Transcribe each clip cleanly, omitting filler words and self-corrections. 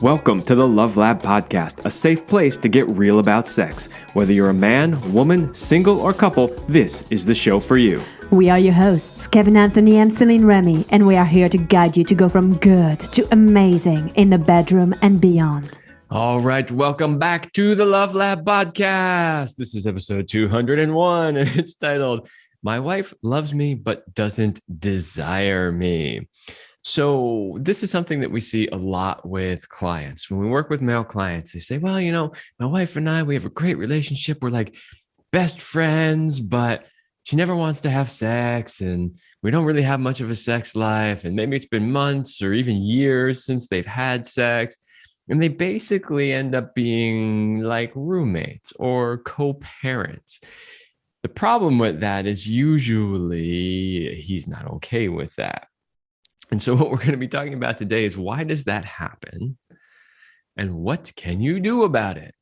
Welcome to the Love Lab Podcast, a safe place to get real about sex. Whether you're a man, woman, single, or couple, this is the show for you. We are your hosts, Kevin Anthony and Céline Remy, and we are here to guide you to go from good to amazing in the bedroom and beyond. All right, welcome back to the Love Lab Podcast. This is episode 201, and it's titled, My Wife Loves Me But Doesn't Desire Me. So this is something that we see a lot with clients. When we work with male clients, they say, well, my wife and I, we have a great relationship. We're like best friends, but she never wants to have sex and we don't really have much of a sex life. And maybe it's been months or even years since they've had sex. And they basically end up being like roommates or co-parents. The problem with that is usually he's not okay with that. And so what we're going to be talking about today is why does that happen? And what can you do about it?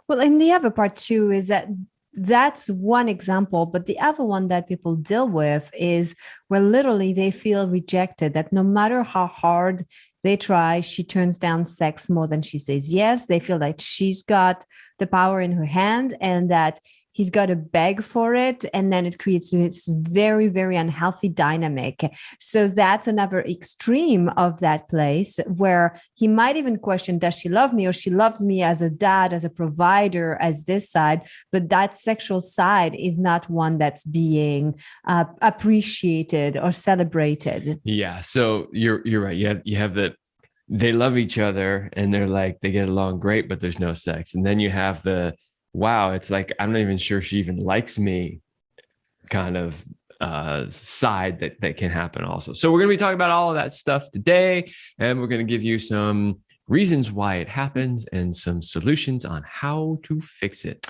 Well, and the other part too is that that's one example, but the other one that people deal with is where literally they feel rejected, that no matter how hard they try, she turns down sex more than she says yes. They feel like she's got the power in her hand and that he's got to beg for it. And then it creates this very, very unhealthy dynamic. So that's another extreme of that place where he might even question, does she love me? Or she loves me as a dad, as a provider, as this side. But that sexual side is not one that's being appreciated or celebrated. Yeah. So you're right. You have that. They love each other and they're like, they get along great, but there's no sex. And then you have the, wow, it's like, I'm not even sure she even likes me kind of side that can happen also. So we're going to be talking about all of that stuff today, and we're going to give you some reasons why it happens and some solutions on how to fix it.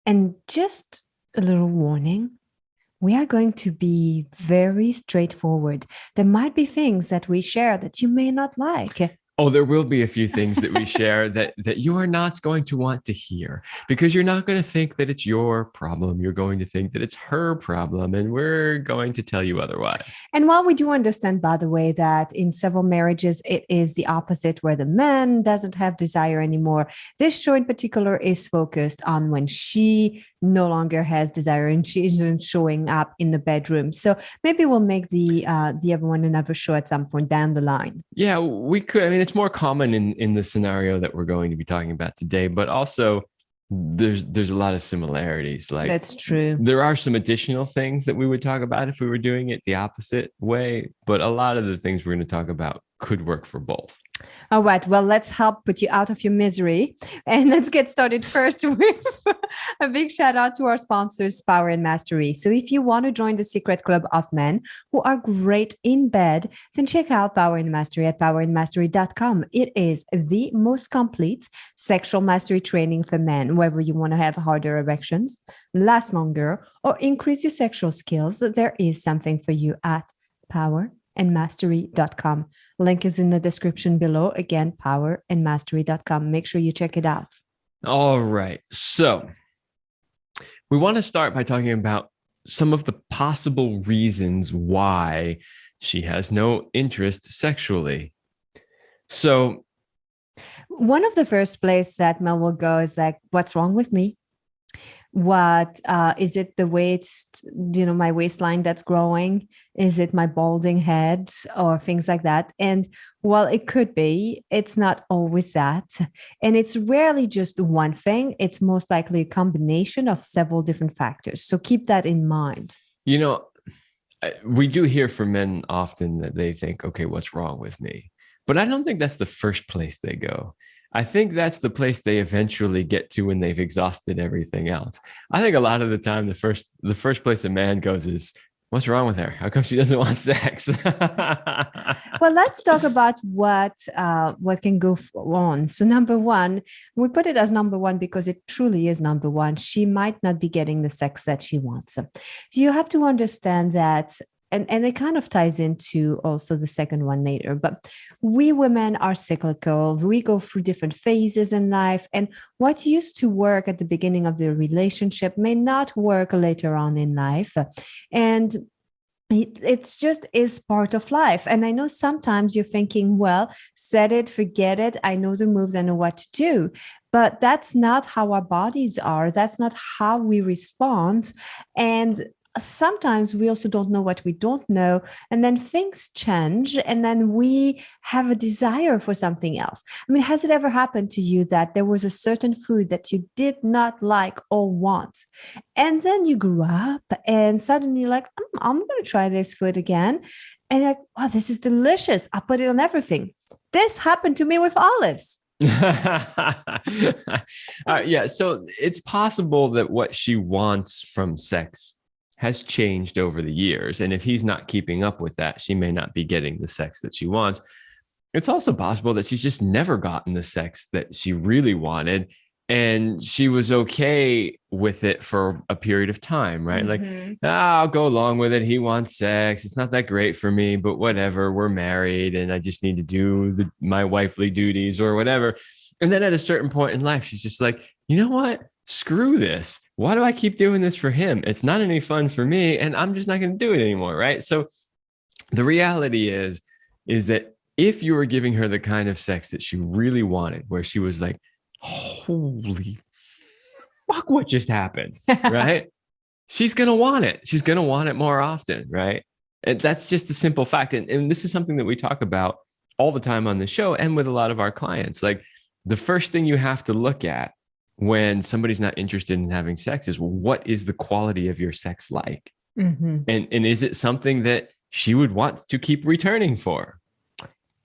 And just a little warning, we are going to be very straightforward. There might be things that we share that you may not like. Oh, there will be a few things that we share that you are not going to want to hear because you're not going to think that it's your problem. You're going to think that it's her problem, and we're going to tell you otherwise. And while we do understand, by the way, that in several marriages, it is the opposite where the man doesn't have desire anymore. This show in particular is focused on when she no longer has desire and she isn't showing up in the bedroom. So maybe we'll make the other one another show at some point down the line. Yeah, we could. I mean, it's more common in the scenario that we're going to be talking about today, but also there's a lot of similarities. Like that's true. There are some additional things that we would talk about if we were doing it the opposite way, but a lot of the things we're going to talk about could work for both. All right. Well, let's help put you out of your misery. And let's get started first with a big shout out to our sponsors, Power and Mastery. So if you want to join the secret club of men who are great in bed, then check out Power and Mastery at powerandmastery.com. It is the most complete sexual mastery training for men, whether you want to have harder erections, last longer, or increase your sexual skills. There is something for you at powerandmastery.com. Link is in the description below. Again, powerandmastery.com. Make sure you check it out. All right. So we want to start by talking about some of the possible reasons why she has no interest sexually. So one of the first places that Mel will go is like, what's wrong with me? What is it the way it's, my waistline that's growing? Is it my balding head or things like that? And while it could be, it's not always that. And it's rarely just one thing. It's most likely a combination of several different factors. So keep that in mind. We do hear from men often that they think, okay, what's wrong with me? But I don't think that's the first place they go. I think that's the place they eventually get to when they've exhausted everything else. I think a lot of the time, the first place a man goes is, what's wrong with her? How come she doesn't want sex? Well, let's talk about what can go on. So number one, we put it as number one because it truly is number one. She might not be getting the sex that she wants. You have to understand that. And it kind of ties into also the second one later, but we women are cyclical. We go through different phases in life, and what used to work at the beginning of the relationship may not work later on in life. And It's just is part of life. And I know sometimes you're thinking, well, set it, forget it. I know the moves, I know what to do. But that's not how our bodies are. That's not how we respond. And sometimes we also don't know what we don't know. And then things change. And then we have a desire for something else. I mean, has it ever happened to you that there was a certain food that you did not like or want? And then you grew up and suddenly you're like, I'm going to try this food again. And you're like, oh, this is delicious. I'll put it on everything. This happened to me with olives. Yeah. So it's possible that what she wants from sex has changed over the years. And if he's not keeping up with that, she may not be getting the sex that she wants. It's also possible that she's just never gotten the sex that she really wanted. And she was okay with it for a period of time, right? Like, I'll go along with it. He wants sex. It's not that great for me, but whatever. We're married and I just need to do my wifely duties or whatever. And then at a certain point in life, she's just like, you know what? Screw this. Why do I keep doing this for him? It's not any fun for me. And I'm just not going to do it anymore, right? So the reality is that if you were giving her the kind of sex that she really wanted, where she was like, holy fuck, what just happened? Right? She's going to want it. She's going to want it more often. Right. And that's just a simple fact. And this is something that we talk about all the time on the show and with a lot of our clients. Like the first thing you have to look at when somebody's not interested in having sex is, well, what is the quality of your sex like? And is it something that she would want to keep returning for?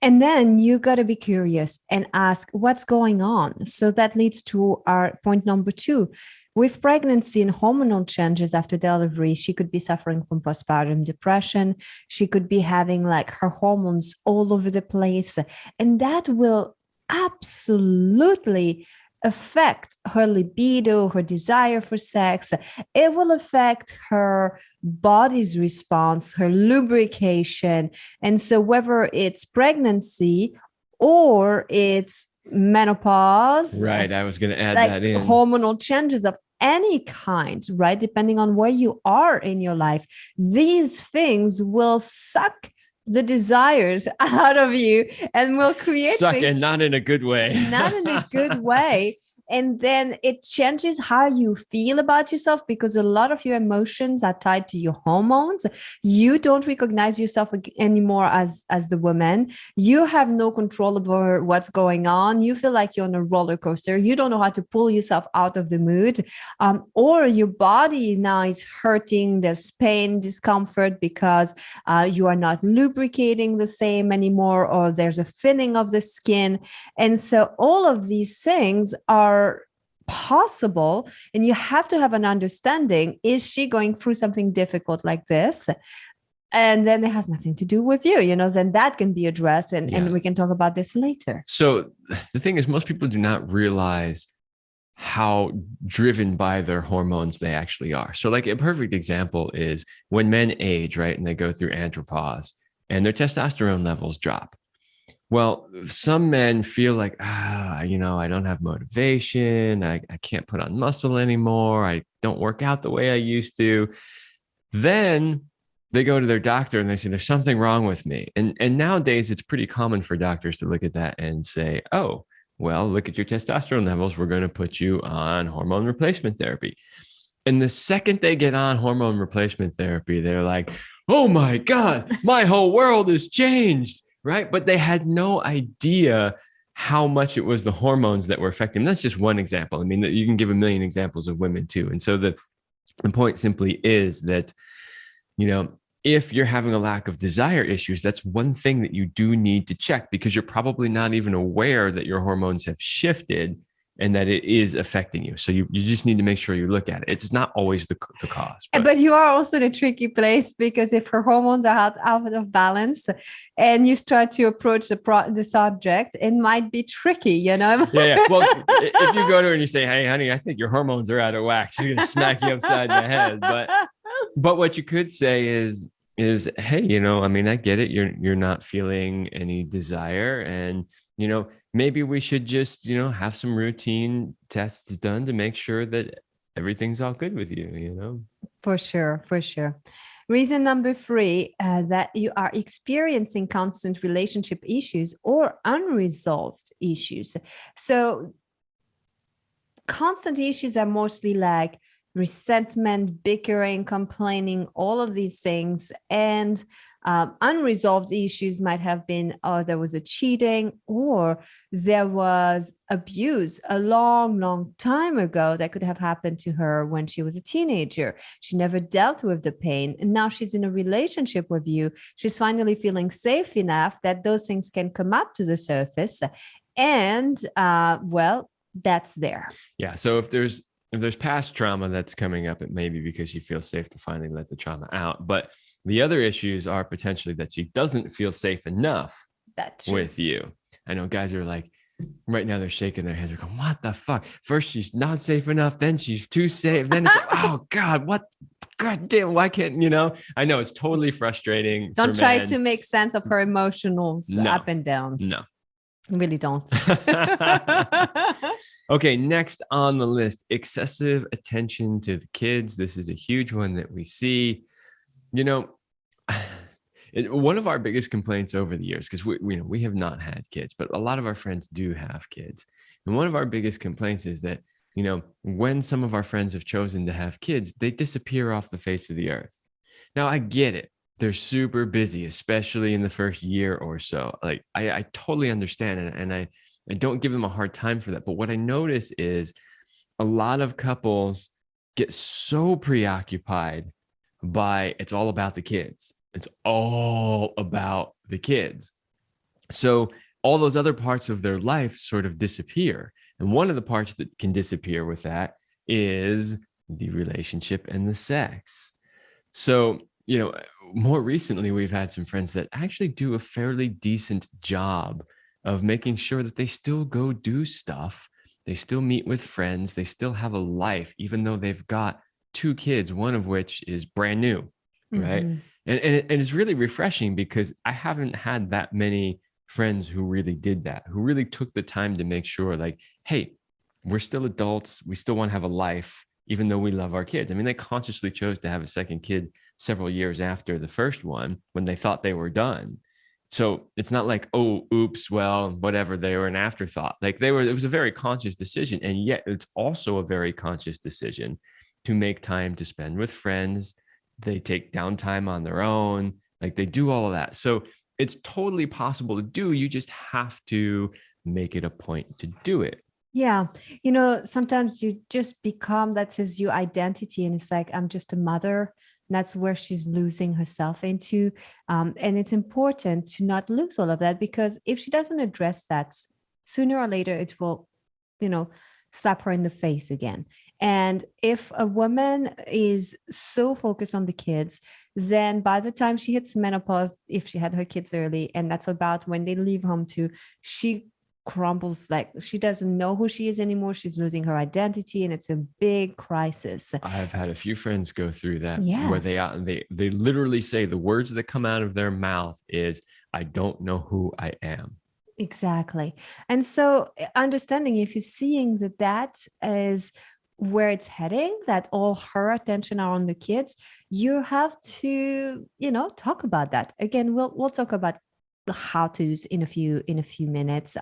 And then you got to be curious and ask what's going on. So that leads to our point number 2. With pregnancy and hormonal changes after delivery, she could be suffering from postpartum depression. She could be having like her hormones all over the place. And that will absolutely affect her libido, her desire for sex. It will affect her body's response, her lubrication. And so whether it's pregnancy or it's menopause, right? I was going to add like that in. Hormonal changes of any kind, right? Depending on where you are in your life, these things will suck the desires out of you and will create suck, and not in a good way. Not in a good way. And then it changes how you feel about yourself because a lot of your emotions are tied to your hormones. You don't recognize yourself anymore as the woman. You have no control over what's going on. You feel like you're on a roller coaster. You don't know how to pull yourself out of the mood. Or your body now is hurting. There's pain, discomfort because you are not lubricating the same anymore, or there's a thinning of the skin. And so all of these things are possible, and you have to have an understanding. Is she going through something difficult like this? And then it has nothing to do with you, then that can be addressed, and we can talk about this later. So the thing is, most people do not realize how driven by their hormones they actually are. So like a perfect example is when men age, right? And they go through andropause and their testosterone levels drop. Well, some men feel like, I don't have motivation. I can't put on muscle anymore. I don't work out the way I used to. Then they go to their doctor and they say, there's something wrong with me. And nowadays it's pretty common for doctors to look at that and say, oh, well, look at your testosterone levels. We're going to put you on hormone replacement therapy. And the second they get on hormone replacement therapy, they're like, oh my God, my whole world has changed. Right. But they had no idea how much it was the hormones that were affecting them. That's just one example. I mean, you can give a million examples of women too. And so the point simply is that, if you're having a lack of desire issues, that's one thing that you do need to check, because you're probably not even aware that your hormones have shifted and that it is affecting you. So you just need to make sure you look at it. It's not always the cause. But you are also in a tricky place, because if her hormones are out of balance and you start to approach the subject, it might be tricky, Yeah. Well, if you go to her and you say, hey, honey, I think your hormones are out of whack, she's going to smack you upside the head. But what you could say is, hey, I get it. You're not feeling any desire, and, maybe we should just, have some routine tests done to make sure that everything's all good with you, For sure, for sure. Reason number three, that you are experiencing constant relationship issues or unresolved issues. So constant issues are mostly like resentment, bickering, complaining, all of these things. And unresolved issues might have been, oh, there was a cheating, or there was abuse a long, long time ago that could have happened to her when she was a teenager. She never dealt with the pain. And now she's in a relationship with you. She's finally feeling safe enough that those things can come up to the surface. And well, that's there. Yeah. So if there's past trauma that's coming up, it may be because she feels safe to finally let the trauma out. But the other issues are potentially that she doesn't feel safe enough with you. I know guys are like, right now they're shaking their heads. They're going, what the fuck? First she's not safe enough, then she's too safe. Then it's like, oh God, what? God damn, why can't, I know it's totally frustrating. Don't try to make sense of her emotionals up and downs. No. Really don't. Okay, next on the list, excessive attention to the kids. This is a huge one that we see. One of our biggest complaints over the years, because we have not had kids, but a lot of our friends do have kids. And one of our biggest complaints is that, when some of our friends have chosen to have kids, they disappear off the face of the earth. Now, I get it. They're super busy, especially in the first year or so. Like, I totally understand. And I don't give them a hard time for that. But what I notice is a lot of couples get so preoccupied by it's all about the kids. It's all about the kids. So all those other parts of their life sort of disappear. And one of the parts that can disappear with that is the relationship and the sex. So, more recently, we've had some friends that actually do a fairly decent job of making sure that they still go do stuff. They still meet with friends. They still have a life, even though they've got 2 kids, one of which is brand new, right? Mm-hmm. And it's really refreshing because I haven't had that many friends who really did that, who really took the time to make sure like, hey, we're still adults. We still want to have a life, even though we love our kids. I mean, they consciously chose to have a second kid several years after the first one when they thought they were done. So it's not like, oh, oops, well, whatever, they were an afterthought. Like it was a very conscious decision. And yet it's also a very conscious decision to make time to spend with friends. They take downtime on their own. Like they do all of that. So it's totally possible to do. You just have to make it a point to do it. Yeah. Sometimes you just become, that's his your identity. And it's like, I'm just a mother. And that's where she's losing herself into. And it's important to not lose all of that, because if she doesn't address that, sooner or later, it will, slap her in the face again. And if a woman is so focused on the kids, then by the time she hits menopause, if she had her kids early, and that's about when they leave home too, she crumbles. Like she doesn't know who she is anymore. She's losing her identity, and it's a big crisis. I've had a few friends go through that, where they literally say the words that come out of their mouth is, I don't know who I am. Exactly. And so understanding, if you're seeing that is where it's heading, that all her attention are on the kids, you have to, talk about that. Again, we'll talk about the how-tos in a few minutes.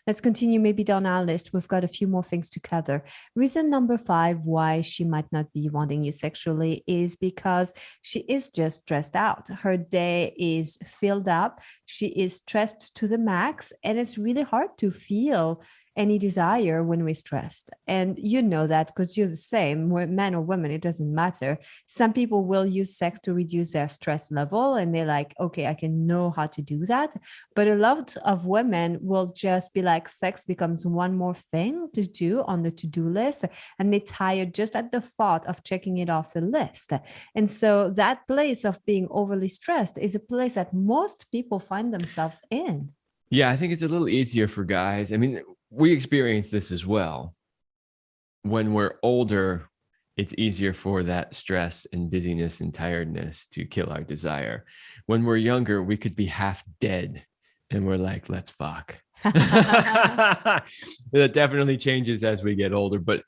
Let's continue maybe down our list. We've got a few more things to cover. Reason number 5 why she might not be wanting you sexually is because she is just stressed out. Her day is filled up. She is stressed to the max, and it's really hard to feel any desire when we're stressed. And you know that because you're the same, men or women, it doesn't matter. Some people will use sex to reduce their stress level, and they're like, okay, I can know how to do that. But a lot of women will just be like, sex becomes one more thing to do on the to-do list, and they're tired just at the thought of checking it off the list. And so that place of being overly stressed is a place that most people find themselves in. Yeah, I think it's a little easier for guys. I mean, we experience this as well. When we're older, it's easier for that stress and busyness and tiredness to kill our desire. When we're younger, we could be half dead and we're like, let's fuck. That definitely changes as we get older. But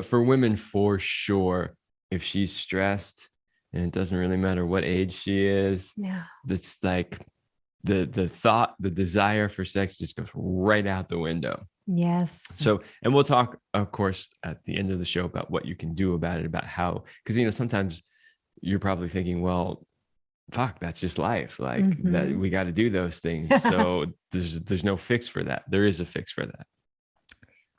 for women, for sure, if she's stressed, and it doesn't really matter what age she is, that's like the desire for sex just goes right out the window. Yes. So, and we'll talk, of course, at the end of the show about what you can do about it, about how, because, you know, sometimes you're probably thinking, well, fuck, that's just life. Like that, we got to do those things. So there's no fix for that. There is a fix for that.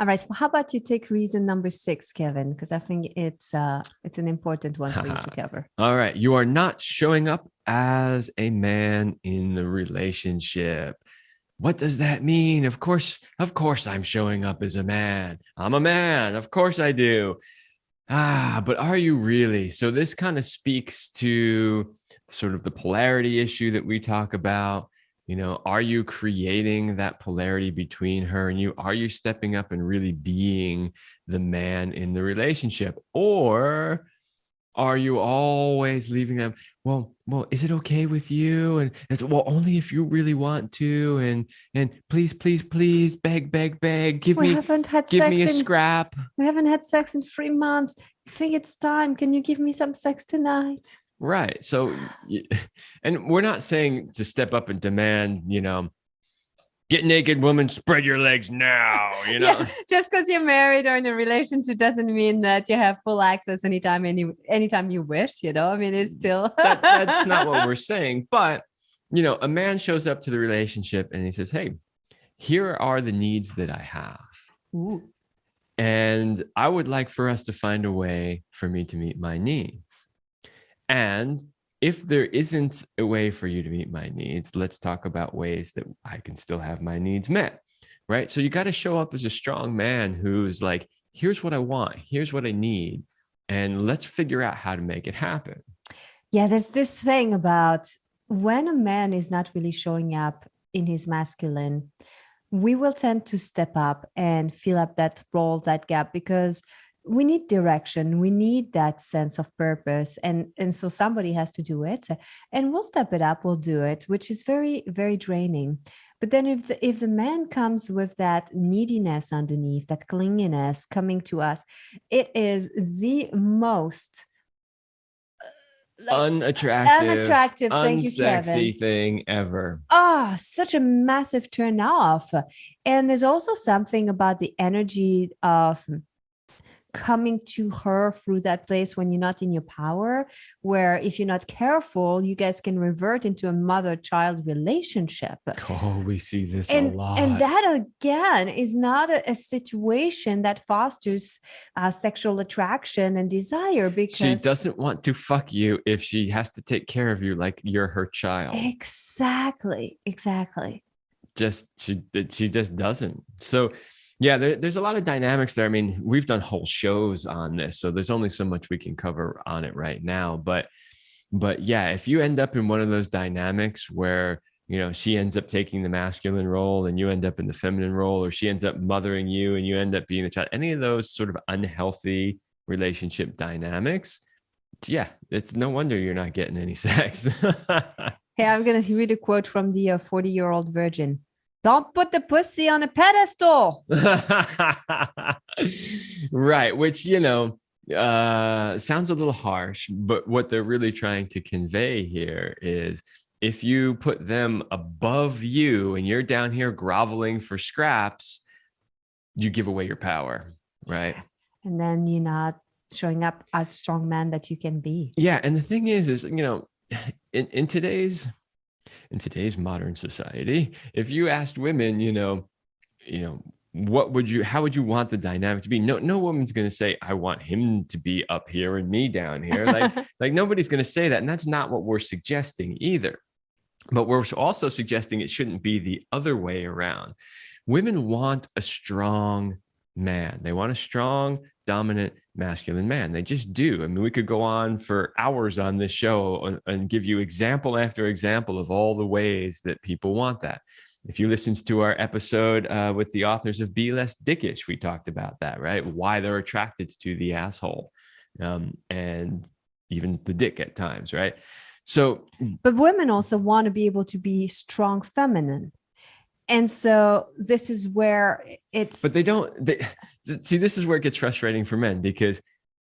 All right. Well, how about you take reason number 6, Kevin? Because I think it's an important one for you to cover. All right. You are not showing up as a man in the relationship. What does that mean? Of course, I'm showing up as a man. I'm a man. Of course I do. But are you really? So this kind of speaks to sort of the polarity issue that we talk about. You know, are you creating that polarity between her and you? Are you stepping up and really being the man in the relationship? Or are you always leaving them? Well, is it okay with you? And it's, well, only if you really want to. And please, beg, give me a scrap. We haven't had sex in 3 months. I think it's time. Can you give me some sex tonight? Right. So, and we're not saying to step up and demand, you know, get naked, woman, spread your legs now, you know. Just because you're married or in a relationship doesn't mean that you have full access anytime you wish, you know. I mean, it's still that's not what we're saying. But, you know, a man shows up to the relationship and he says, hey, here are the needs that I have. Ooh. And I would like for us to find a way for me to meet my needs. And if there isn't a way for you to meet my needs, let's talk about ways that I can still have my needs met, right? So you got to show up as a strong man who's like, here's what I want, here's what I need, and let's figure out how to make it happen. Yeah, there's this thing about when a man is not really showing up in his masculine, we will tend to step up and fill up that role, that gap, because we need direction. We need that sense of purpose. And so somebody has to do it, and we'll step it up. We'll do it, which is very, very draining. But then if the man comes with that neediness underneath, that clinginess coming to us, it is the most unattractive, thank you, Kevin, thing ever. Such a massive turn off. And there's also something about the energy of coming to her through that place when you're not in your power, where if you're not careful, you guys can revert into a mother-child relationship. Oh, we see this a lot. And that, again, is not a situation that fosters sexual attraction and desire, because she doesn't want to fuck you if she has to take care of you like you're her child. Exactly. She just doesn't. So yeah, there's a lot of dynamics there. I mean, we've done whole shows on this, so there's only so much we can cover on it right now. But yeah, if you end up in one of those dynamics where, you know, she ends up taking the masculine role and you end up in the feminine role, or she ends up mothering you and you end up being the child, any of those sort of unhealthy relationship dynamics, yeah, it's no wonder you're not getting any sex. Hey, I'm going to read a quote from the 40-year-old virgin. Don't put the pussy on a pedestal. Right. Which, you know, sounds a little harsh, but what they're really trying to convey here is if you put them above you and you're down here groveling for scraps, you give away your power. Right. And then you're not showing up as a strong man that you can be. Yeah. And the thing is, you know, in today's modern society, if you asked women, you know, how would you want the dynamic to be? No woman's going to say, I want him to be up here and me down here. Like nobody's going to say that. And that's not what we're suggesting either. But we're also suggesting it shouldn't be the other way around. Women want a strong man. They want a strong, dominant, masculine man. They just do. I mean, we could go on for hours on this show and give you example after example of all the ways that people want that. If you listened to our episode with the authors of Be Less Dickish, we talked about that, right? Why they're attracted to the asshole and even the dick at times, right? So, but women also want to be able to be strong feminine. And so this is where it's... But see, this is where it gets frustrating for men, because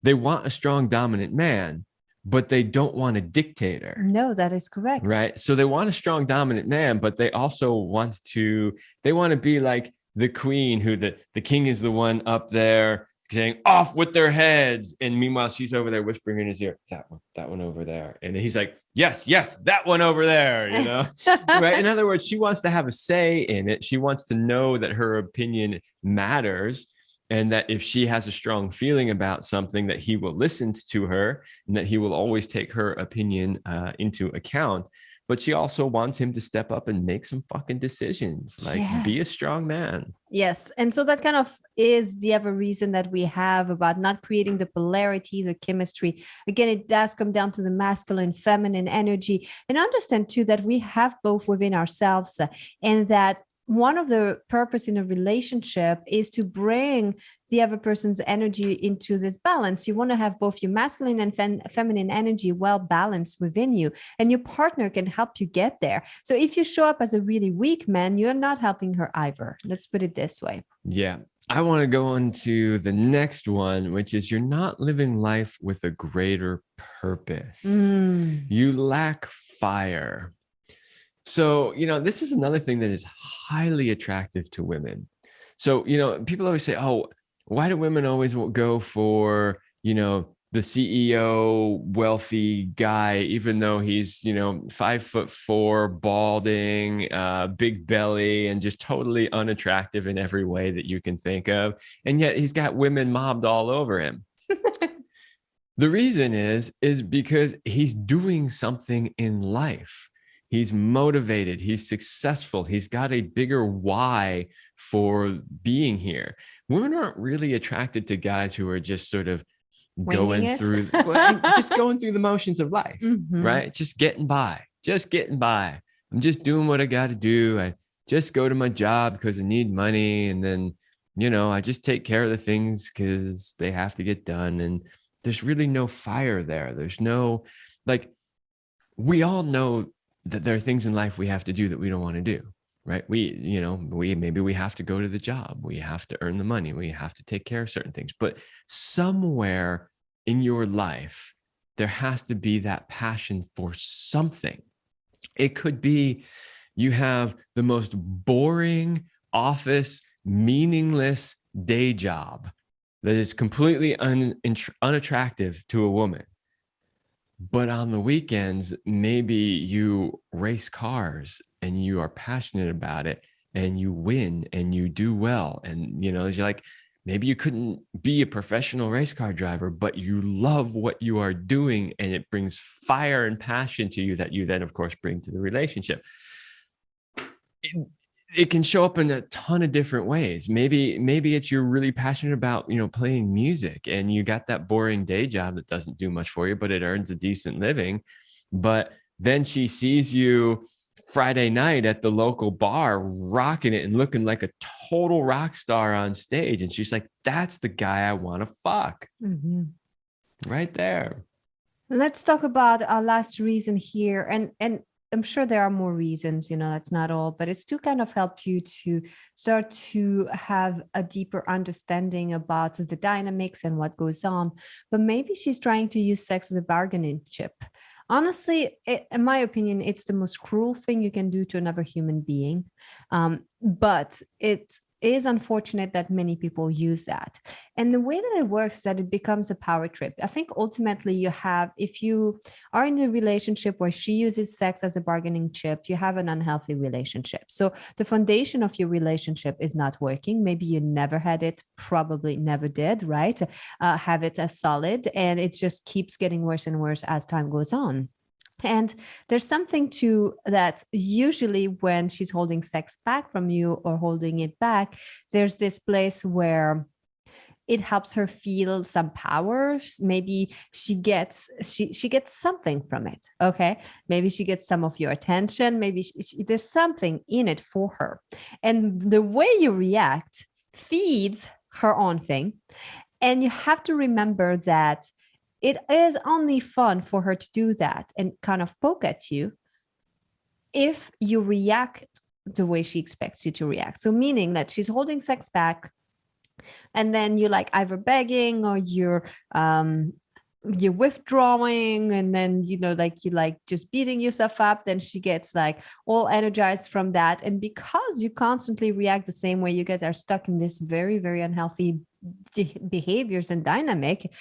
they want a strong, dominant man, but they don't want a dictator. No, that is correct. Right. So they want a strong, dominant man, but they also want to be like the queen, who the king is the one up there saying off with their heads. And meanwhile, she's over there whispering in his ear, that one over there. And he's like, yes, that one over there, you know? Right. In other words, she wants to have a say in it. She wants to know that her opinion matters, and that if she has a strong feeling about something, that he will listen to her, and that he will always take her opinion into account. But she also wants him to step up and make some fucking decisions, like be a strong man. Yes. And so that kind of is the other reason that we have about not creating the polarity, the chemistry. Again, it does come down to the masculine, feminine energy, and understand too that we have both within ourselves, and that one of the purpose in a relationship is to bring the other person's energy into this balance. You want to have both your masculine and feminine energy well balanced within you, and your partner can help you get there. So if you show up as a really weak man, you're not helping her either. Let's put it this way. Yeah. I want to go on to the next one, which is you're not living life with a greater purpose. You lack fire. So, this is another thing that is highly attractive to women. So, people always say, oh, why do women always go for, the CEO wealthy guy, even though he's, 5'4", balding, big belly, and just totally unattractive in every way that you can think of. And yet he's got women mobbed all over him. The reason is because he's doing something in life. He's motivated, he's successful, he's got a bigger why for being here. Women aren't really attracted to guys who are just sort of going through the motions of life, right? Just getting by. I'm just doing what I got to do. I just go to my job because I need money. And then, I just take care of the things because they have to get done. And there's really no fire there. There's no, we all know that there are things in life we have to do that we don't want to do, right? Maybe we have to go to the job. We have to earn the money. We have to take care of certain things. But somewhere in your life, there has to be that passion for something. It could be you have the most boring office, meaningless day job that is completely unattractive to a woman. But on the weekends, maybe you race cars and you are passionate about it and you win and you do well. And, you're like, maybe you couldn't be a professional race car driver, but you love what you are doing and it brings fire and passion to you that you then, of course, bring to the relationship. It can show up in a ton of different ways. Maybe it's you're really passionate about, playing music and you got that boring day job that doesn't do much for you, but it earns a decent living. But then she sees you Friday night at the local bar, rocking it and looking like a total rock star on stage. And she's like, that's the guy I want to fuck. Right there. Let's talk about our last reason here. And I'm sure there are more reasons, that's not all, but it's to kind of help you to start to have a deeper understanding about the dynamics and what goes on. But maybe she's trying to use sex as a bargaining chip. Honestly, in my opinion, it's the most cruel thing you can do to another human being. But it is unfortunate that many people use that. And the way that it works is that it becomes a power trip. I think ultimately if you are in a relationship where she uses sex as a bargaining chip, you have an unhealthy relationship. So the foundation of your relationship is not working. Maybe you never had it, probably never did, right? Have it as solid, and it just keeps getting worse and worse as time goes on. And there's something to that. Usually when she's holding sex back from you or holding it back, there's this place where it helps her feel some power. Maybe she gets something from it. Okay. Maybe she gets some of your attention. Maybe there's something in it for her. And the way you react feeds her own thing. And you have to remember that it is only fun for her to do that and kind of poke at you if you react the way she expects you to react. So meaning that she's holding sex back And then you're like either begging or you're withdrawing, and then like you like just beating yourself up. Then she gets like all energized from that, and because you constantly react the same way, you guys are stuck in this very, very unhealthy behaviors and dynamic.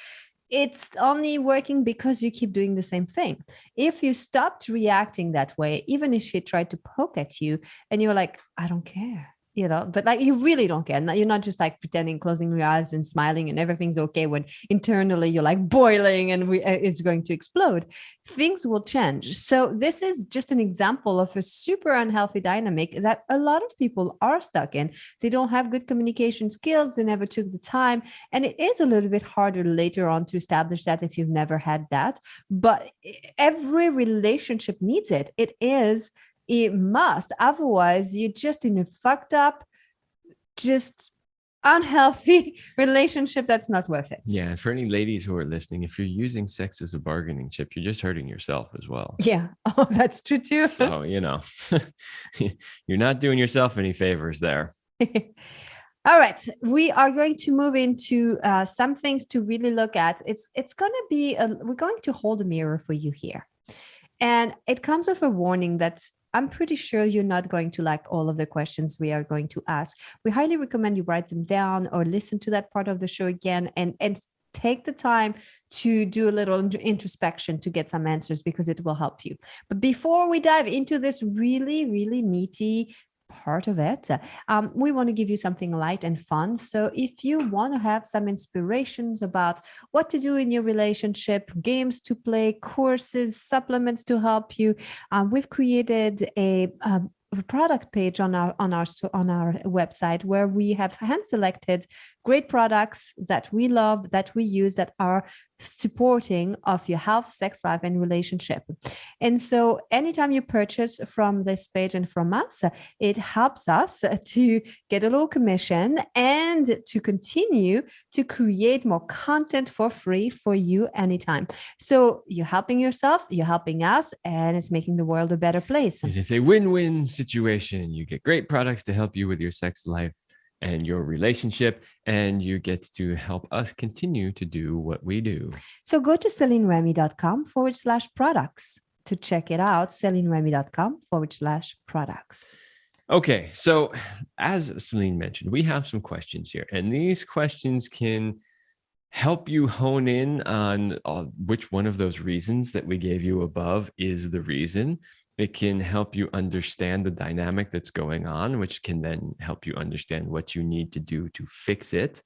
It's only working because you keep doing the same thing. If you stopped reacting that way, even if she tried to poke at you and you're like, I don't care, but like you really don't care. You're not just like pretending, closing your eyes and smiling and everything's okay, when internally you're like boiling and it's going to explode. Things will change. So this is just an example of a super unhealthy dynamic that a lot of people are stuck in. They don't have good communication skills. They never took the time. And it is a little bit harder later on to establish that if you've never had that. But every relationship needs it. It must. Otherwise, you're just in a fucked up, just unhealthy relationship that's not worth it. Yeah. For any ladies who are listening, if you're using sex as a bargaining chip, you're just hurting yourself as well. Yeah. Oh, that's true too. So, you're not doing yourself any favors there. All right, we are going to move into some things to really look at. It's going to be, we're going to hold a mirror for you here. And it comes with a warning that's, I'm pretty sure you're not going to like all of the questions we are going to ask. We highly recommend you write them down or listen to that part of the show again and take the time to do a little introspection to get some answers, because it will help you. But before we dive into this really, really meaty part of it, we want to give you something light and fun. So if you want to have some inspirations about what to do in your relationship, games to play, courses, supplements to help you, we've created a product page on our website where we have hand selected great products that we love, that we use, that are supporting of your health, sex life, and relationship. And so anytime you purchase from this page and from us, it helps us to get a little commission and to continue to create more content for free for you anytime. So you're helping yourself, you're helping us, and it's making the world a better place. It is a win-win situation. You get great products to help you with your sex life and your relationship, and you get to help us continue to do what we do. So go to CelineRemy.com/products to check it out. CelineRemy.com/products. Okay, so as Céline mentioned, we have some questions here, and these questions can help you hone in on which one of those reasons that we gave you above is the reason. It can help you understand the dynamic that's going on, which can then help you understand what you need to do to fix it.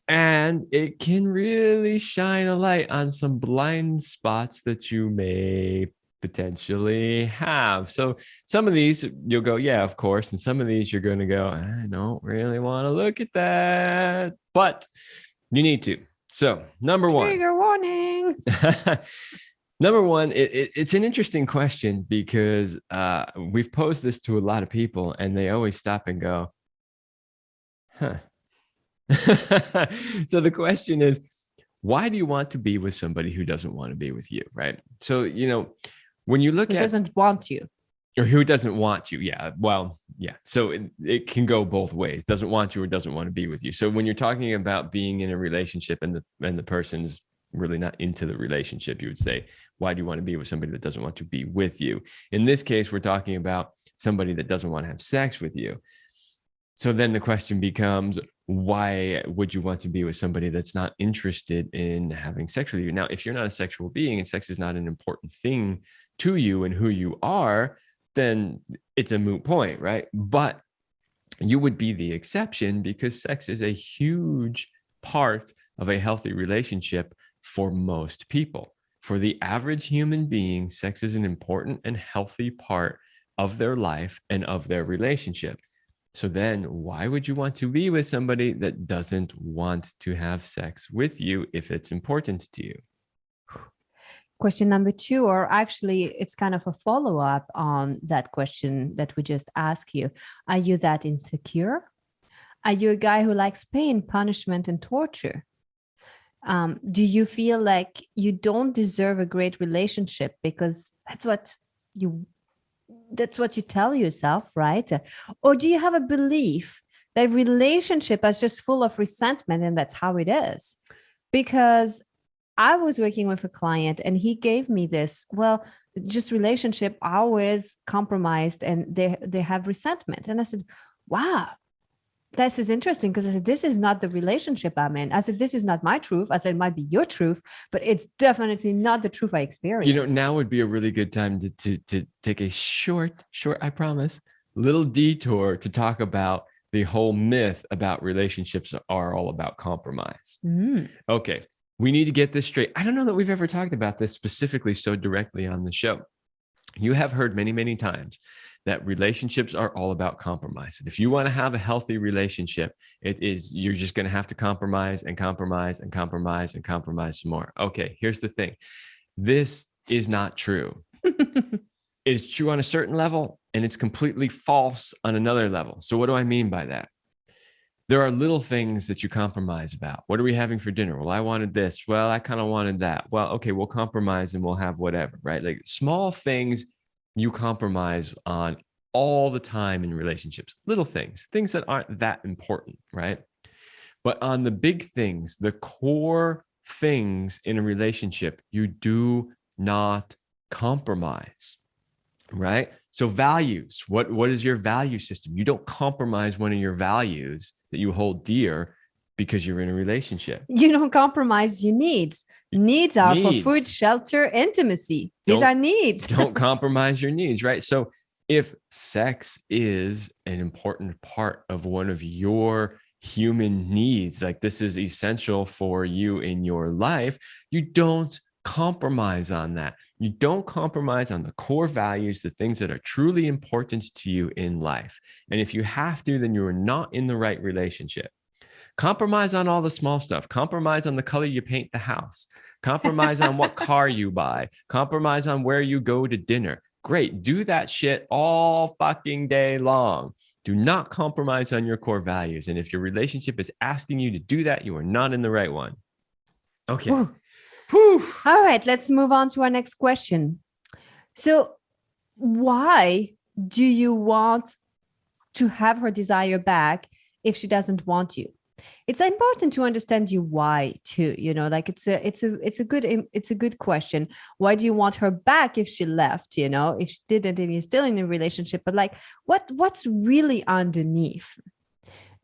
And it can really shine a light on some blind spots that you may potentially have. So some of these you'll go, yeah, of course. And some of these you're going to go, I don't really want to look at that, but you need to. So number one. Trigger warning. Number one, it's an interesting question because we've posed this to a lot of people and they always stop and go, huh. So the question is, why do you want to be with somebody who doesn't want to be with you, right? So, when you look at— Who doesn't want you. Or who doesn't want you. Yeah. Well, yeah. So it can go both ways. Doesn't want you or doesn't want to be with you. So when you're talking about being in a relationship and the person's really not into the relationship, you would say, why do you want to be with somebody that doesn't want to be with you? In this case, we're talking about somebody that doesn't want to have sex with you. So then the question becomes, why would you want to be with somebody that's not interested in having sex with you? Now, if you're not a sexual being and sex is not an important thing to you and who you are, then it's a moot point, right? But you would be the exception because sex is a huge part of a healthy relationship for most people. For the average human being, sex is an important and healthy part of their life and of their relationship. So then why would you want to be with somebody that doesn't want to have sex with you if it's important to you? Question number two, or actually it's kind of a follow-up on that question that we just asked you. Are you that insecure? Are you a guy who likes pain, punishment, and torture? Do you feel like you don't deserve a great relationship because that's what you tell yourself, right? Or do you have a belief that relationship is just full of resentment, and that's how it is. Because I was working with a client and he gave me this, well, just relationship always compromised and they have resentment. And I said, wow, this is interesting, because I said, this is not the relationship I'm in. I said, this is not my truth. I said, it might be your truth, but it's definitely not the truth I experienced. Now would be a really good time to take a short, I promise, little detour to talk about the whole myth about relationships are all about compromise. Okay. We need to get this straight. I don't know that we've ever talked about this specifically so directly on the show. You have heard many, many times that relationships are all about compromise. If you want to have a healthy relationship, you're just going to have to compromise and compromise and compromise and compromise some more. Okay, here's the thing. This is not true. It's true on a certain level, and it's completely false on another level. So what do I mean by that? There are little things that you compromise about. What are we having for dinner? Well, I wanted this. Well, I kind of wanted that. Well, okay, we'll compromise and we'll have whatever, right? Like small things you compromise on all the time in relationships, little things that aren't that important, right? But on the big things, the core things in a relationship, you do not compromise, right? So values, what is your value system? You don't compromise one of your values that you hold dear because you're in a relationship. You don't compromise your needs. Needs are for food, shelter, intimacy. These are needs. Don't compromise your needs, right? So if sex is an important part of one of your human needs, like this is essential for you in your life, you don't compromise on that. You don't compromise on the core values, the things that are truly important to you in life. And if you have to, then you are not in the right relationship. Compromise on all the small stuff. Compromise on the color you paint the house. Compromise on what car you buy. Compromise on where you go to dinner. Great. Do that shit all fucking day long. Do not compromise on your core values. And if your relationship is asking you to do that, you are not in the right one. Okay. Whew. All right, let's move on to our next question. So why do you want to have her desire back if she doesn't want you? It's important to understand you why too, like it's a good question. Why do you want her back if she left, if she didn't, if you're still in a relationship, but like what's really underneath?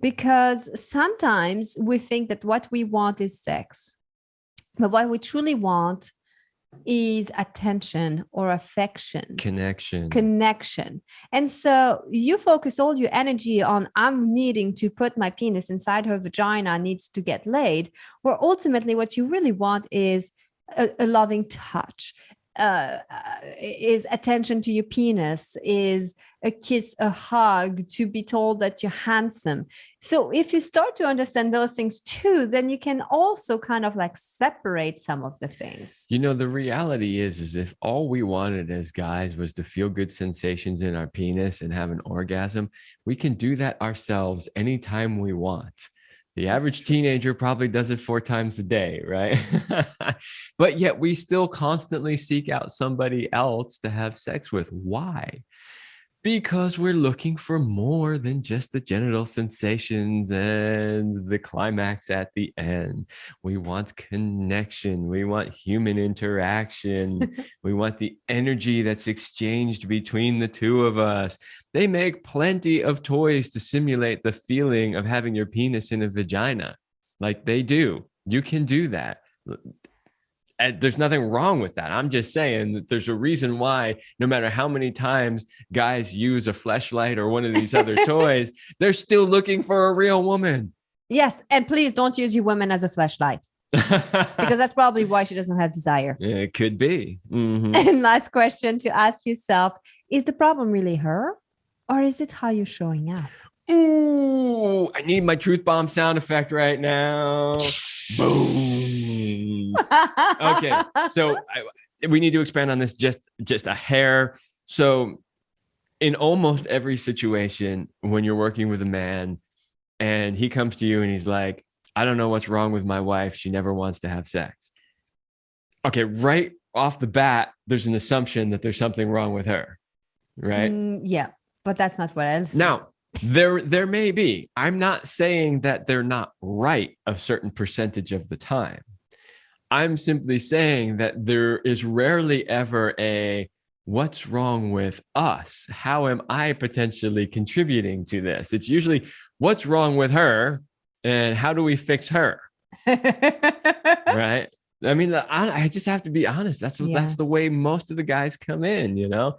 Because sometimes we think that what we want is sex, but what we truly want is attention or affection, connection. And so you focus all your energy on, I'm needing to put my penis inside her vagina, needs to get laid, where ultimately what you really want is a loving touch, is attention to your penis, is a kiss, a hug, to be told that you're handsome. So if you start to understand those things too, then you can also kind of like separate some of the things. The reality is if all we wanted as guys was to feel good sensations in our penis and have an orgasm, we can do that ourselves anytime we want. The average teenager probably does it 4 times a day, right? But yet we still constantly seek out somebody else to have sex with. Why? Because we're looking for more than just the genital sensations and the climax at the end. We want connection. We want human interaction. We want the energy that's exchanged between the two of us. They make plenty of toys to simulate the feeling of having your penis in a vagina. Like they do. You can do that. There's nothing wrong with that. I'm just saying that there's a reason why no matter how many times guys use a fleshlight or one of these other toys, they're still looking for a real woman. Yes. And please don't use your woman as a fleshlight. Because that's probably why she doesn't have desire. Yeah, it could be. Mm-hmm. And last question to ask yourself, is the problem really her, or is it how you're showing up? Ooh, I need my truth bomb sound effect right now. Boom. Okay, so we need to expand on this just a hair. So in almost every situation, when you're working with a man and he comes to you and he's like, I don't know what's wrong with my wife. She never wants to have sex. Okay, right off the bat, there's an assumption that there's something wrong with her, right? Yeah, but that's not what else. Now, There may be. I'm not saying that they're not right a certain percentage of the time. I'm simply saying that there is rarely ever a what's wrong with us? How am I potentially contributing to this? It's usually what's wrong with her and how do we fix her? Right? I mean, I just have to be honest. That's the way most of the guys come in, you know?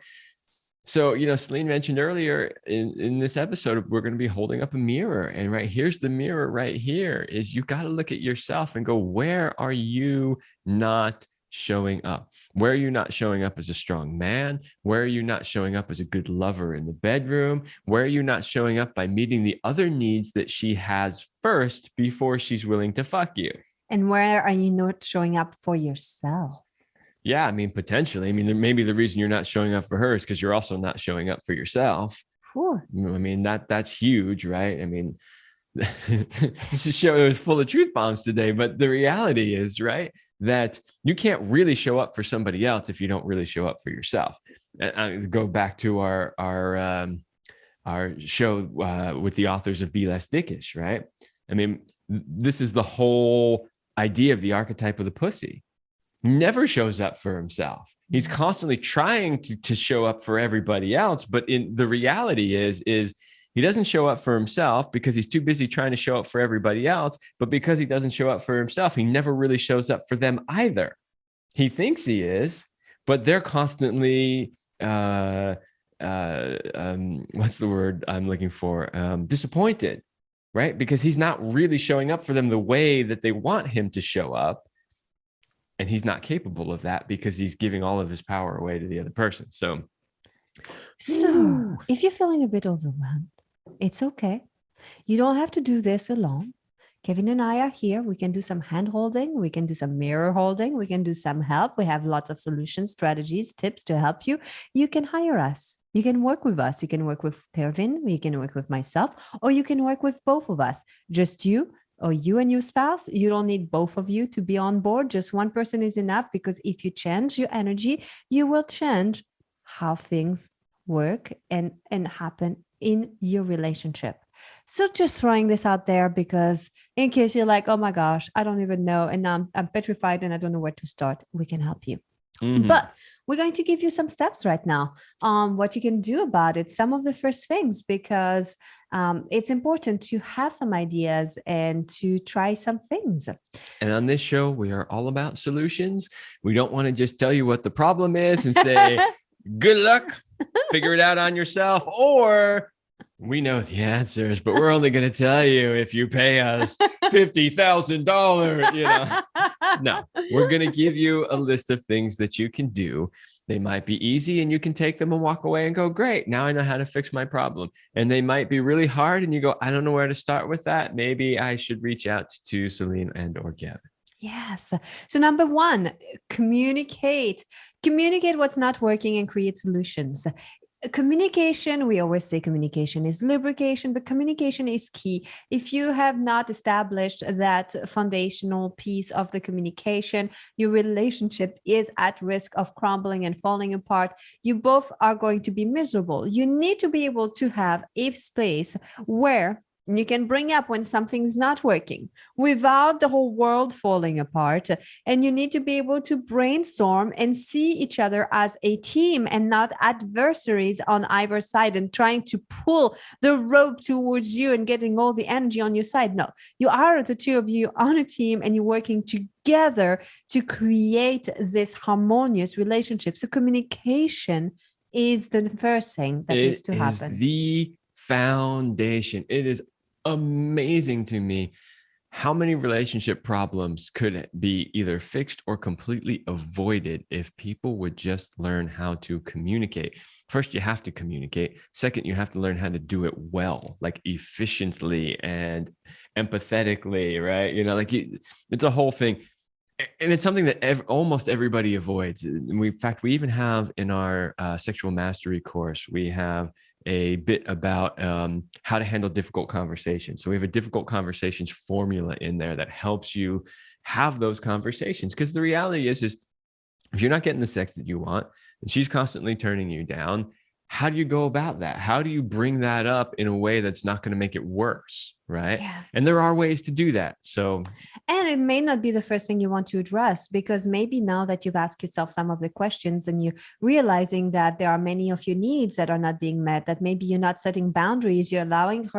So, Céline mentioned earlier in this episode, we're going to be holding up a mirror. And right here's the mirror right here is you got to look at yourself and go, where are you not showing up? Where are you not showing up as a strong man? Where are you not showing up as a good lover in the bedroom? Where are you not showing up by meeting the other needs that she has first before she's willing to fuck you? And where are you not showing up for yourself? Yeah, I mean, potentially. I mean, maybe the reason you're not showing up for her is because you're also not showing up for yourself. Sure. I mean, that's huge, right? I mean, this show is full of truth bombs today, but the reality is, right, that you can't really show up for somebody else if you don't really show up for yourself. And go back to our show with the authors of Be Less Dickish, right? I mean, this is the whole idea of the archetype of the pussy. Never shows up for himself. He's constantly trying to show up for everybody else. But in the reality is he doesn't show up for himself because he's too busy trying to show up for everybody else. But because he doesn't show up for himself, he never really shows up for them either. He thinks he is, but they're constantly, what's the word I'm looking for? Disappointed, right? Because he's not really showing up for them the way that they want him to show up. And he's not capable of that because he's giving all of his power away to the other person. So if you're feeling a bit overwhelmed, it's okay. You don't have to do this alone. Kevin and I are here. We can do some hand holding. We can do some mirror holding. We can do some help. We have lots of solutions, strategies, tips to help you. You can hire us. You can work with us. You can work with Kevin. You can work with myself, or you can work with both of us. Just you, or you and your spouse. You don't need both of you to be on board. Just one person is enough, because if you change your energy, you will change how things work and happen in your relationship. So just throwing this out there, because in case you're like, oh my gosh, I don't even know, and I'm petrified and I don't know where to start, we can help you. Mm-hmm. But we're going to give you some steps right now on what you can do about it. Some of the first things, because it's important to have some ideas and to try some things. And on this show, we are all about solutions. We don't want to just tell you what the problem is and say, good luck, figure it out on yourself, or we know the answers, but we're only going to tell you if you pay us $50,000, you know. No, we're going to give you a list of things that you can do. They might be easy and you can take them and walk away and go, great, now I know how to fix my problem. And they might be really hard and you go, I don't know where to start with that. Maybe I should reach out to Céline and or Gavin. Yes. So number one, communicate what's not working and create solutions. Communication, we always say communication is lubrication, but communication is key. If you have not established that foundational piece of the communication, your relationship is at risk of crumbling and falling apart. You both are going to be miserable. You need to be able to have a space where you can bring up when something's not working without the whole world falling apart. And you need to be able to brainstorm and see each other as a team and not adversaries on either side and trying to pull the rope towards you and getting all the energy on your side. No, you are the two of you on a team and you're working together to create this harmonious relationship. So communication is the first thing that needs to happen. It is the foundation. It is amazing to me how many relationship problems could be either fixed or completely avoided if people would just learn how to communicate. First, you have to communicate. Second, you have to learn how to do it well, like efficiently and empathetically, right? You know, like it's a whole thing. And it's something that almost everybody avoids. In fact, we even have in our sexual mastery course, we have a bit about how to handle difficult conversations. So we have a difficult conversations formula in there that helps you have those conversations. Because the reality is if you're not getting the sex that you want and she's constantly turning you down, how do you go about that? How do you bring that up in a way that's not going to make it worse? Right. Yeah. And there are ways to do that. So, and it may not be the first thing you want to address, because maybe now that you've asked yourself some of the questions and you're realizing that there are many of your needs that are not being met, that maybe you're not setting boundaries, you're allowing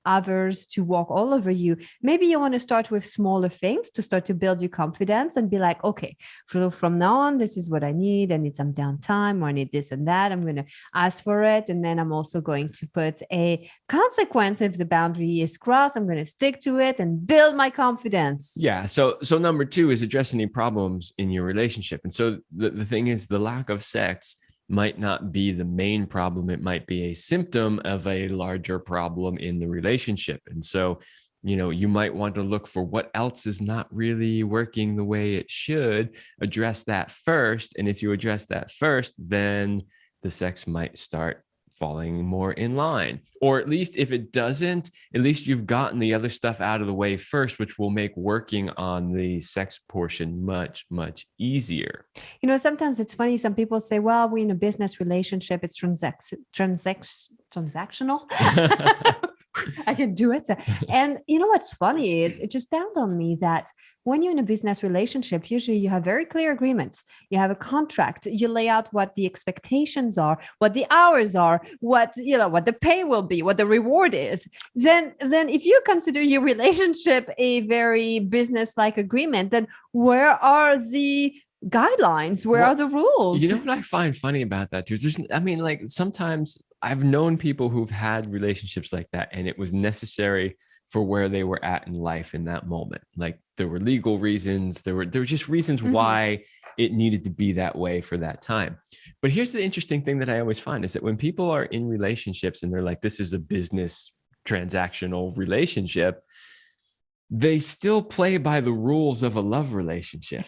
others to walk all over you. Maybe you want to start with smaller things to start to build your confidence and be like, okay, from now on, this is what I need. I need some downtime, or I need this and that. I'm going to ask for it. And then I'm also going to put a consequence if the boundary is crossed. I'm going to stick to it and build my confidence. Yeah. So number two is address any problems in your relationship. And so the thing is, the lack of sex might not be the main problem. It might be a symptom of a larger problem in the relationship. And so, you might want to look for what else is not really working the way it should, address that first. And if you address that first, then the sex might start falling more in line. Or at least if it doesn't, at least you've gotten the other stuff out of the way first, which will make working on the sex portion much, much easier. Sometimes it's funny. Some people say, well, we're in a business relationship. It's transactional. I can do it. And what's funny is it just dawned on me that when you're in a business relationship, usually you have very clear agreements. You have a contract. You lay out what the expectations are, what the hours are, what the pay will be, what the reward is. Then if you consider your relationship a very business-like agreement, then where are the guidelines? Where are the rules? You know what I find funny about that too is sometimes I've known people who've had relationships like that, and it was necessary for where they were at in life in that moment. Like there were legal reasons, there were just reasons why it needed to be that way for that time. But here's the interesting thing that I always find is that when people are in relationships and they're like, this is a business transactional relationship, they still play by the rules of a love relationship,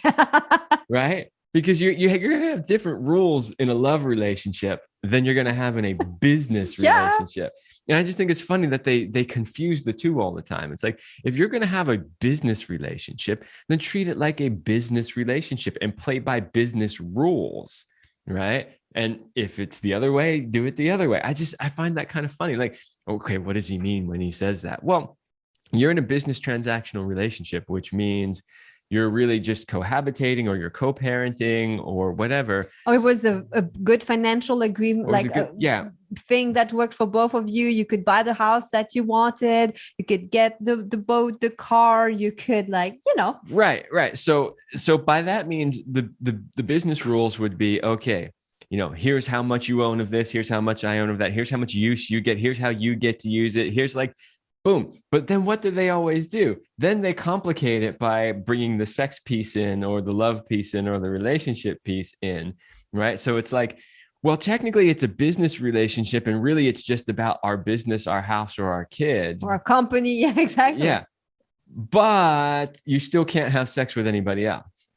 right? Because you're going to have different rules in a love relationship than you're going to have in a business relationship. And I just think it's funny that they confuse the two all the time. It's like, if you're going to have a business relationship, then treat it like a business relationship and play by business rules, right? And if it's the other way, do it the other way. I find that kind of funny. Like, okay, what does he mean when he says that? Well, you're in a business transactional relationship, which means you're really just cohabitating, or you're co-parenting, or whatever. Or it was a good financial agreement, like a thing that worked for both of you. You could buy the house that you wanted. You could get the boat, the car. You could Right. So by that means the business rules would be, okay, here's how much you own of this. Here's how much I own of that. Here's how much use you get. Here's how you get to use it. Here's boom. But then what do they always do? Then they complicate it by bringing the sex piece in, or the love piece in, or the relationship piece in, right? So it's like, well, technically it's a business relationship, and really it's just about our business, our house, or our kids. Or a company. Yeah, exactly. Yeah. But you still can't have sex with anybody else.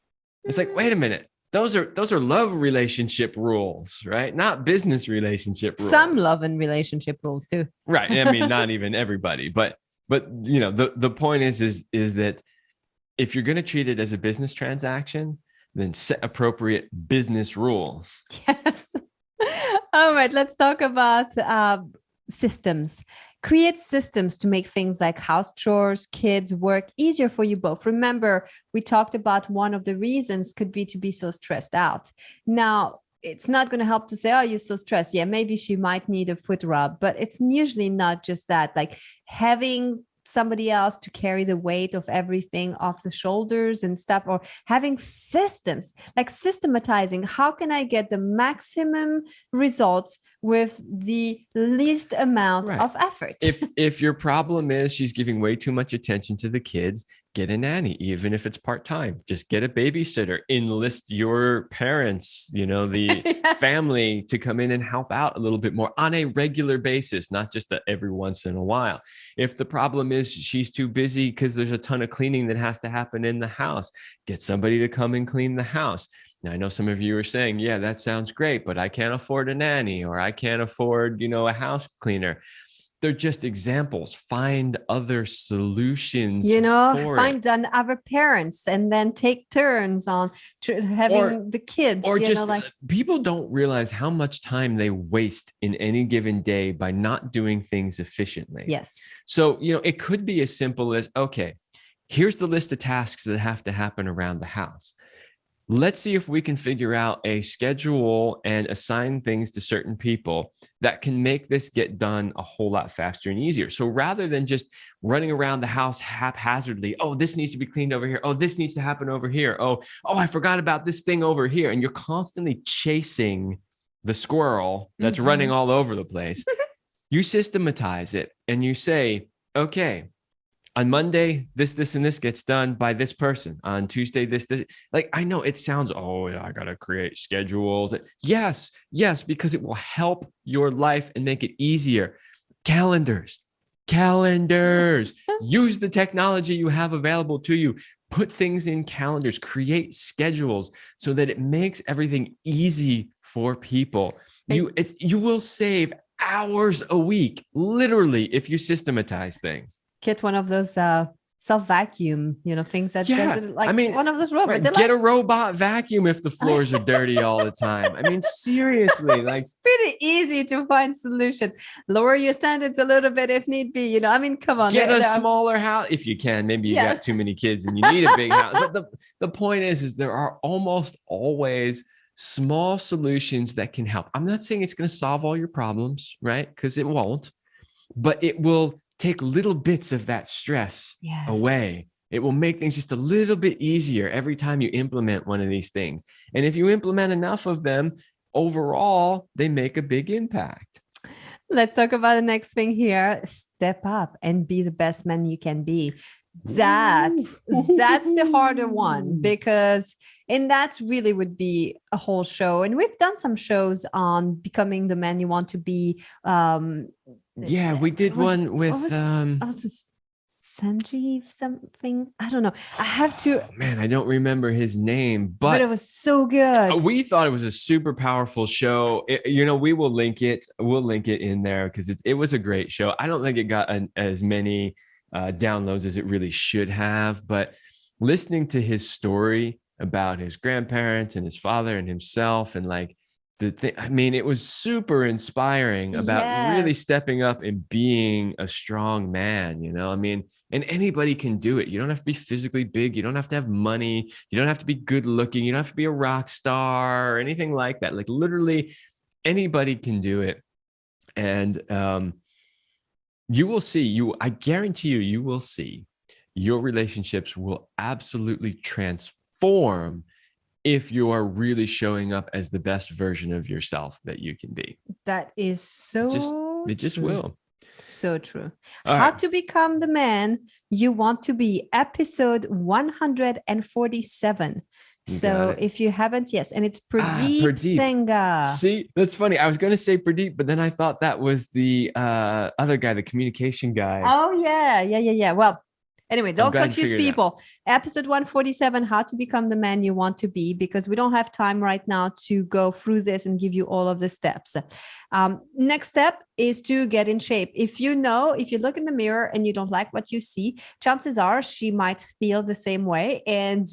It's like, wait a minute. Those are love relationship rules, right? Not business relationship rules. Some love and relationship rules too. Right. I mean, not even everybody, but the point is that if you're going to treat it as a business transaction, then set appropriate business rules. Yes. All right. Let's talk about systems. Create systems to make things like house chores, kids, work easier for you both. Remember, we talked about one of the reasons could be to be so stressed out. Now, it's not going to help to say, oh, you're so stressed. Yeah, maybe she might need a foot rub, but it's usually not just that. Like having somebody else to carry the weight of everything off the shoulders and stuff, or having systems, like systematizing. How can I get the maximum results with the least amount of effort? If your problem is she's giving way too much attention to the kids, get a nanny, even if it's part-time. Just get a babysitter, enlist your parents, the family to come in and help out a little bit more on a regular basis, not just every once in a while. If the problem is she's too busy because there's a ton of cleaning that has to happen in the house, get somebody to come and clean the house. Now, I know some of you are saying, yeah, that sounds great, but I can't afford a nanny, or I can't afford, a house cleaner. they're just examples. Find other solutions for find it. other parents and then take turns on having the kids. Or just people don't realize how much time they waste in any given day by not doing things efficiently. Yes. So, it could be as simple as, okay, here's the list of tasks that have to happen around the house. Let's see if we can figure out a schedule and assign things to certain people that can make this get done a whole lot faster and easier. So rather than just running around the house haphazardly, oh, this needs to be cleaned over here. Oh, this needs to happen over here. Oh, I forgot about this thing over here. And you're constantly chasing the squirrel that's running all over the place. You systematize it and you say, okay, on Monday, this, and this gets done by this person. On Tuesday, this. Like, I know it sounds, I got to create schedules. Yes, because it will help your life and make it easier. Calendars. Use the technology you have available to you. Put things in calendars, create schedules so that it makes everything easy for people. You will save hours a week, literally, if you systematize things. Get one of those self-vacuum, things that doesn't one of those robots. Right. Get a robot vacuum if the floors are dirty all the time. I mean, seriously, it's pretty easy to find solutions. Lower your standards a little bit if need be. Come on. Get a smaller house if you can. Maybe you got too many kids and you need a big house. But the point is there are almost always small solutions that can help. I'm not saying it's going to solve all your problems, right? Because it won't, but it will take little bits of that stress away. It will make things just a little bit easier every time you implement one of these things. And if you implement enough of them, overall, they make a big impact. Let's talk about the next thing here. Step up and be the best man you can be. That's the harder one, and that really would be a whole show. And we've done some shows on becoming the man you want to be. We did one with Sanjeev something. I don't know. I have to. Oh, man, I don't remember his name, but it was so good. We thought it was a super powerful show. We will link it. We'll link it in there because it was a great show. I don't think it got as many downloads as it really should have, but listening to his story about his grandparents and his father and himself and it was super inspiring about really stepping up and being a strong man, and anybody can do it. You don't have to be physically big. You don't have to have money. You don't have to be good looking. You don't have to be a rock star or anything like that. Like literally anybody can do it. And you will see, I guarantee you will see your relationships will absolutely transform if you are really showing up as the best version of yourself that you can be. That is so it just will. So true. How to become the man you want to be, episode 147. So if you haven't, and it's Pradeep Senga. See, that's funny. I was going to say Pradeep, but then I thought that was the other guy, the communication guy. Oh, yeah. Well, anyway, don't confuse people. Episode 147, how to become the man you want to be, because we don't have time right now to go through this and give you all of the steps. Next step is to get in shape. If you look in the mirror and you don't like what you see, chances are she might feel the same way, and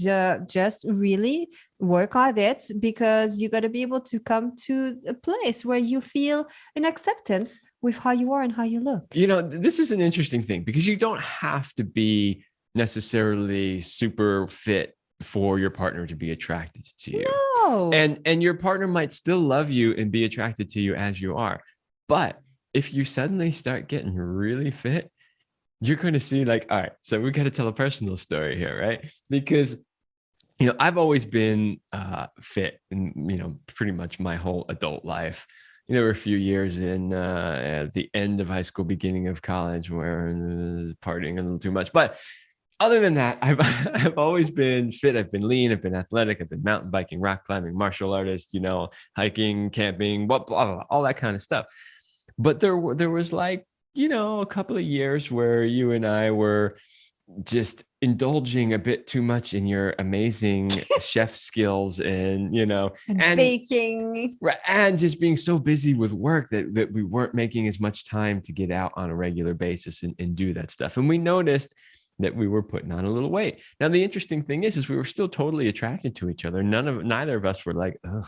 just really work on it, because you got to be able to come to a place where you feel an acceptance with how you are and how you look. This is an interesting thing, because you don't have to be necessarily super fit for your partner to be attracted to you. No. And your partner might still love you and be attracted to you as you are. But if you suddenly start getting really fit, you're going to see all right, so we got to tell a personal story here, right? Because I've always been fit in, pretty much my whole adult life. There were a few years at the end of high school, beginning of college, where I was partying a little too much. But other than that, I've always been fit. I've been lean. I've been athletic. I've been mountain biking, rock climbing, martial artist, hiking, camping, blah, blah, blah, all that kind of stuff. But there was a couple of years where you and I were just indulging a bit too much in your amazing chef skills and, And baking. and just being so busy with work that we weren't making as much time to get out on a regular basis and do that stuff. And we noticed that we were putting on a little weight. Now, the interesting thing is we were still totally attracted to each other. Neither of us were like, ugh.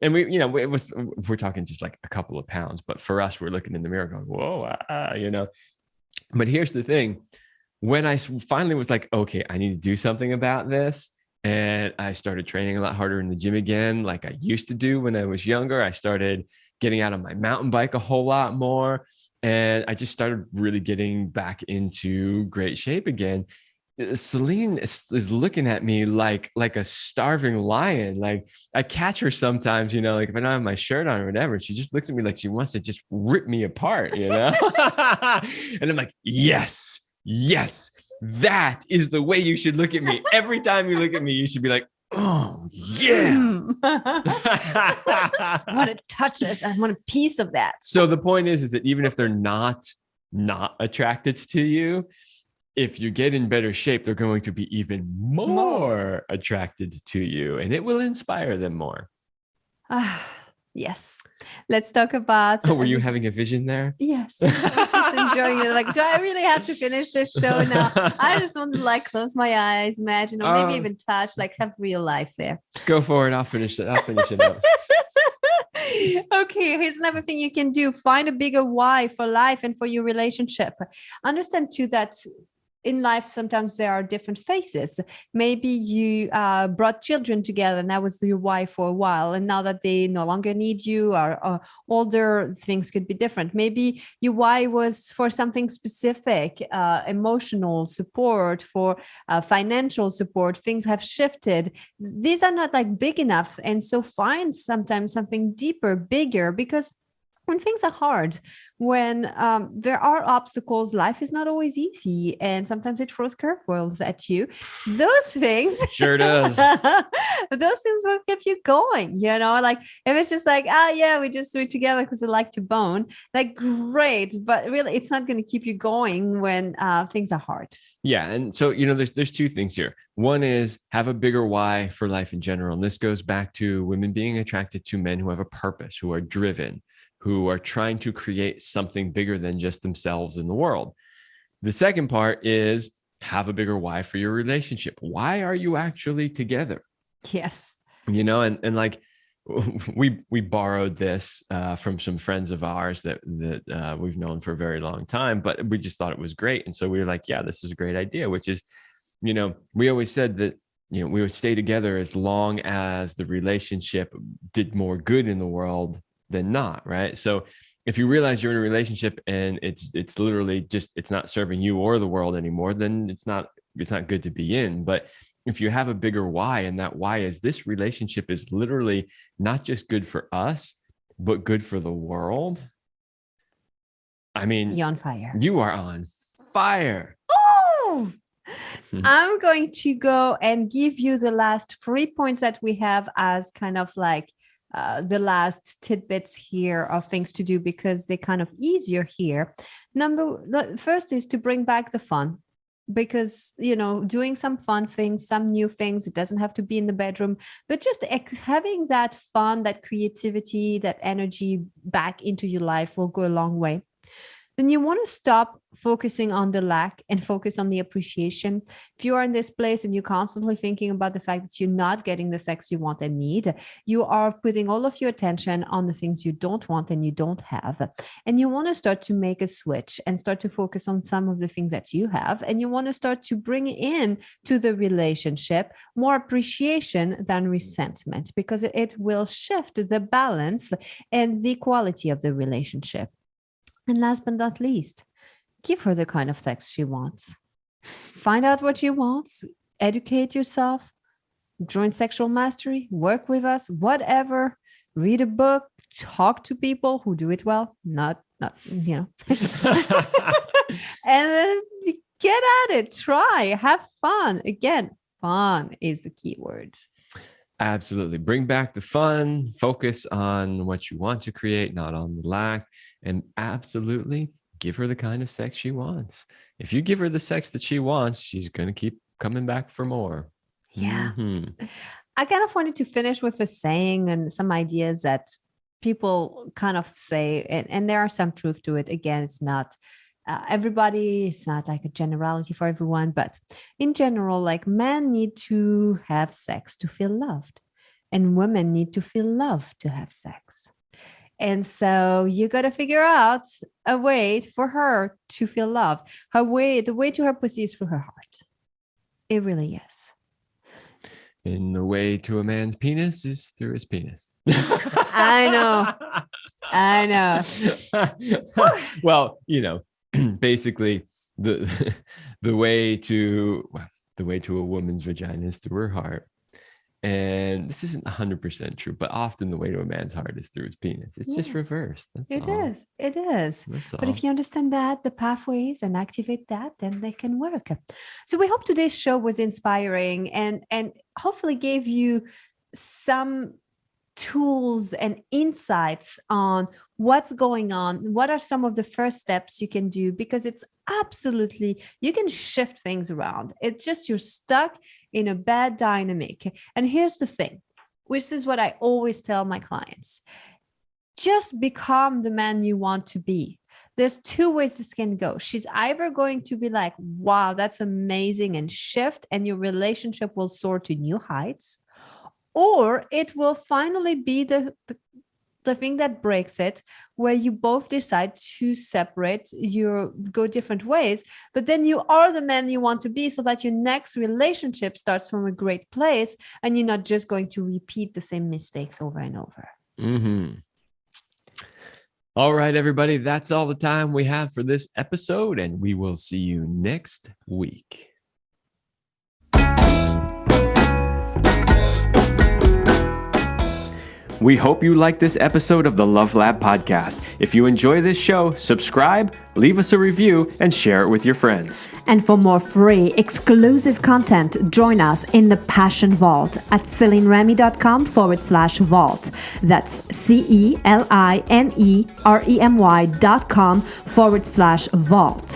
And we're talking just like a couple of pounds, but for us, we're looking in the mirror going, whoa, But here's the thing. When I finally was like, okay, I need to do something about this. And I started training a lot harder in the gym again, like I used to do when I was younger. I started getting out on my mountain bike a whole lot more. And I just started really getting back into great shape again. Céline is looking at me like a starving lion. Like I catch her sometimes, like if I don't have my shirt on or whatever, she just looks at me like she wants to just rip me apart, And I'm like, yes, that is the way you should look at me. Every time you look at me, you should be like, oh yeah. I want to touch this. I want a piece of that. So the point is that even if they're not attracted to you, if you get in better shape, they're going to be even more attracted to you, and it will inspire them more. Yes. Let's talk about. Oh, were you having a vision there? Yes. I was just enjoying it. Like, do I really have to finish this show now? I just want to close my eyes, imagine, or maybe even touch, have real life there. Go for it. I'll finish it. I'll finish it up. Okay, here's another thing you can do. Find a bigger why for life and for your relationship. Understand too that in life, sometimes there are different phases. Maybe you brought children together and that was your wife for a while. And now that they no longer need you or older, things could be different. Maybe your why was for something specific, emotional support, for financial support. Things have shifted. These are not big enough. And so find sometimes something deeper, bigger, because when things are hard, when there are obstacles, life is not always easy. And sometimes it throws curveballs at you. Those things. Sure does. Those things will keep you going. If it's just we just do it together because I like to bone, great. But really, it's not going to keep you going when things are hard. Yeah. And so, there's two things here. One is have a bigger why for life in general. And this goes back to women being attracted to men who have a purpose, who are driven, who are trying to create something bigger than just themselves in the world. The second part is have a bigger why for your relationship. Why are you actually together? Yes. And we borrowed this from some friends of ours that we've known for a very long time, but we just thought it was great. And so we were like, yeah, this is a great idea, which is, we always said that, we would stay together as long as the relationship did more good in the world than not, right? So if you realize you're in a relationship and it's literally just it's not serving you or the world anymore, then it's not good to be in. But if you have a bigger why, and that why is this relationship is literally not just good for us, but good for the world. I mean, you're on fire. You are on fire. Oh, I'm going to go and give you the last 3 points that we have as kind of the last tidbits here of things to do, because they're kind of easier here. The first is to bring back the fun, because, doing some fun things, some new things, it doesn't have to be in the bedroom, but just having that fun, that creativity, that energy back into your life will go a long way. Then you want to stop focusing on the lack and focus on the appreciation. If you are in this place and you're constantly thinking about the fact that you're not getting the sex you want and need, you are putting all of your attention on the things you don't want and you don't have. And you want to start to make a switch and start to focus on some of the things that you have. And you want to start to bring in to the relationship more appreciation than resentment, because it will shift the balance and the quality of the relationship. And last but not least, give her the kind of sex she wants. Find out what she wants, educate yourself, join Sexual Mastery, work with us, whatever, read a book, talk to people who do it well, not and then get at it, try, have fun. Again, fun is the key word. Absolutely. Bring back the fun, focus on what you want to create, not on the lack. And absolutely give her the kind of sex she wants. If you give her the sex that she wants, she's going to keep coming back for more. Yeah. I kind of wanted to finish with a saying and some ideas that people kind of say, and there are some truth to it. Again, it's not everybody, it's not like a generality for everyone, but in general, like men need to have sex to feel loved, and women need to feel loved to have sex. And so you got to figure out a way for her to feel loved. The way to her pussy is through her heart. It really is. And the way to a man's penis is through his penis. I know. Well, basically the way to a woman's vagina is through her heart. And this isn't 100% true, but often the way to a man's heart is through his penis. It's just reversed. It is. But if you understand that, the pathways, and activate that, then they can work. So we hope today's show was inspiring and hopefully gave you some tools and insights on what's going on. What are some of the first steps you can do? Because it's absolutely, you can shift things around. It's just you're stuck in a bad dynamic. And here's the thing, which is what I always tell my clients. Just become the man you want to be. There's two ways this can go. She's either going to be like, wow, that's amazing, and shift, and your relationship will soar to new heights. Or it will finally be the thing that breaks it, where you both decide to separate, go different ways, but then you are the man you want to be, so that your next relationship starts from a great place and you're not just going to repeat the same mistakes over and over. All right, everybody, that's all the time we have for this episode, and we will see you next week. We hope you liked this episode of the Love Lab podcast. If you enjoy this show, subscribe, leave us a review, and share it with your friends. And for more free, exclusive content, join us in the Passion Vault at CelineRemy.com/vault. That's CelineRemy.com/vault.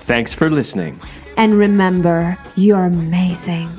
Thanks for listening. And remember, you're amazing.